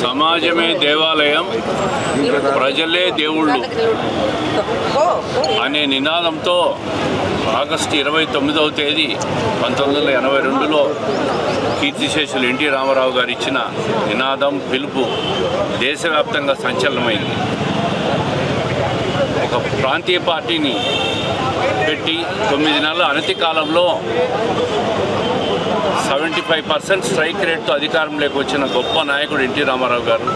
సమాజమే దేవాలయం, ప్రజలే దేవుళ్ళు అనే నినాదంతో ఆగస్టు 29వ తేదీ 1982లో కీర్తిశేషులు ఎన్టీ రామారావు గారు ఇచ్చిన నినాదం, పిలుపు దేశవ్యాప్తంగా సంచలనమైంది. ఒక ప్రాంతీయ పార్టీని పెట్టి 9 నెలల అనతి కాలంలో 75% స్ట్రైక్ రేట్తో అధికారంలోకి వచ్చిన గొప్ప నాయకుడు ఎన్టీ రామారావు గారు.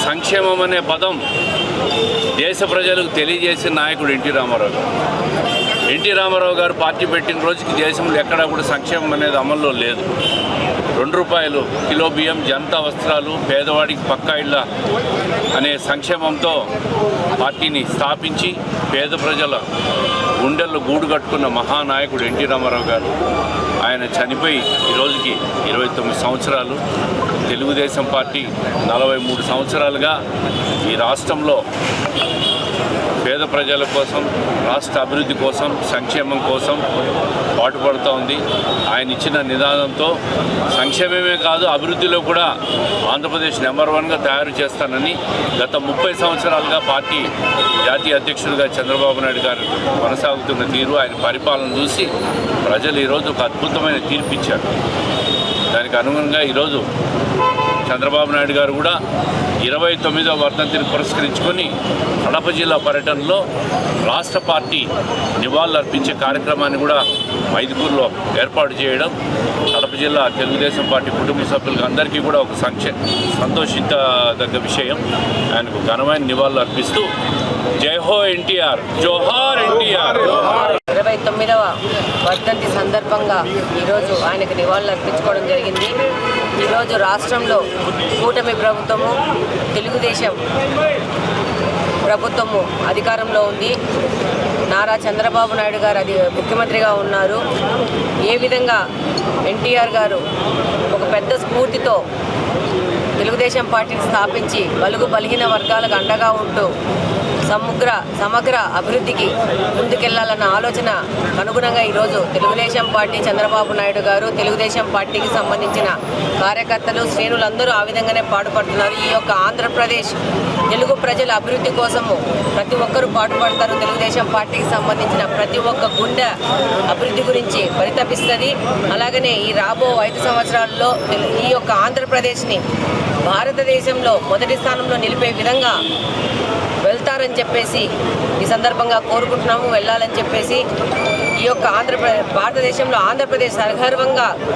సంక్షేమం అనే పదం దేశ ప్రజలకు తెలియజేసిన నాయకుడు ఎన్టీ రామారావు గారు. ఎన్టీ రామారావు గారు పార్టీ పెట్టిన రోజుకి దేశంలో ఎక్కడా కూడా సంక్షేమం అనేది అమల్లో లేదు. ₹2 కిలో బియ్యం, జనతా వస్త్రాలు, పేదవాడికి పక్కా ఇళ్ళ అనే సంక్షేమంతో పార్టీని స్థాపించి పేద ప్రజల గుండెల్లో గూడు కట్టుకున్న మహానాయకుడు ఎన్టీ రామారావు గారు. ఆయన చనిపోయి ఈ రోజుకి 29 సంవత్సరాలు. తెలుగుదేశం పార్టీ 43 సంవత్సరాలుగా ఈ రాష్ట్రంలో పేద ప్రజల కోసం, రాష్ట్ర అభివృద్ధి కోసం, సంక్షేమం కోసం పాటుపడుతూ ఉంది. ఆయన ఇచ్చిన నినాదంతో సంక్షేమమే కాదు, అభివృద్ధిలో కూడా ఆంధ్రప్రదేశ్ నెంబర్ 1గా తయారు చేస్తానని గత 30 సంవత్సరాలుగా పార్టీ జాతీయ అధ్యక్షుడిగా చంద్రబాబు నాయుడు గారు కొనసాగుతున్న తీరు, ఆయన పరిపాలన చూసి ప్రజలు ఈరోజు ఒక అద్భుతమైన తీర్పు ఇచ్చారు. దానికి అనుగుణంగా ఈరోజు చంద్రబాబు నాయుడు గారు కూడా 29వ వర్ధంతిని పురస్కరించుకొని కడప జిల్లా పర్యటనలో రాష్ట్ర పార్టీ నివాళులు అర్పించే కార్యక్రమాన్ని కూడా మైదుకూరులో ఏర్పాటు చేయడం కడప జిల్లా తెలుగుదేశం పార్టీ కుటుంబ సభ్యులకు అందరికీ కూడా ఒక సంతోషించదగ్గ విషయం. ఆయనకు ఘనమైన నివాళులు అర్పిస్తూ జై హో ఎన్టీఆర్, జోహార్ ఎన్టీఆర్. 29వ వర్ధంతి సందర్భంగా ఈరోజు ఆయనకు నివాళులు అర్పించుకోవడం జరిగింది. ఈరోజు రాష్ట్రంలో కూటమి ప్రభుత్వము, తెలుగుదేశం ప్రభుత్వము అధికారంలో ఉంది. నారా చంద్రబాబు నాయుడు గారు ముఖ్యమంత్రిగా ఉన్నారు. ఏ విధంగా ఎన్టీఆర్ గారు ఒక పెద్ద స్ఫూర్తితో తెలుగుదేశం పార్టీని స్థాపించి బలుగు బలహీన వర్గాలకు అండగా ఉంటూ సమగ్ర అభివృద్ధికి ముందుకెళ్లాలన్న ఆలోచన అనుగుణంగా ఈరోజు తెలుగుదేశం పార్టీ, చంద్రబాబు నాయుడు గారు, తెలుగుదేశం పార్టీకి సంబంధించిన కార్యకర్తలు, శ్రేణులందరూ ఆ విధంగానే పాటుపడుతున్నారు. ఈ యొక్క ఆంధ్రప్రదేశ్ తెలుగు ప్రజల అభివృద్ధి కోసము ప్రతి ఒక్కరూ పాటుపడతారు. తెలుగుదేశం పార్టీకి సంబంధించిన ప్రతి ఒక్క గుండె అభివృద్ధి గురించి పరితపిస్తుంది. అలాగనే ఈ రాబో 5 సంవత్సరాల్లో ఈ యొక్క ఆంధ్రప్రదేశ్ని భారతదేశంలో మొదటి స్థానంలో నిలిపే విధంగా వెళ్తారని చెప్పేసి ఈ సందర్భంగా కోరుకుంటున్నాము. వెళ్ళాలని చెప్పేసి ఈ యొక్క భారతదేశంలో ఆంధ్రప్రదేశ్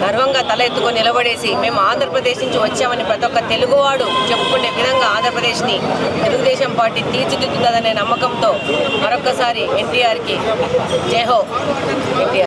గర్వంగా తల ఎత్తుకొని నిలబడేసి మేము ఆంధ్రప్రదేశ్ నుంచి వచ్చామని ప్రతి ఒక్క తెలుగువాడు చెప్పుకునే విధంగా ఆంధ్రప్రదేశ్ని తెలుగుదేశం పార్టీ తీర్చిదిద్దుతుందనే నమ్మకంతో మరొక్కసారి ఎన్టీఆర్కి జై హో ఎన్టీఆర్.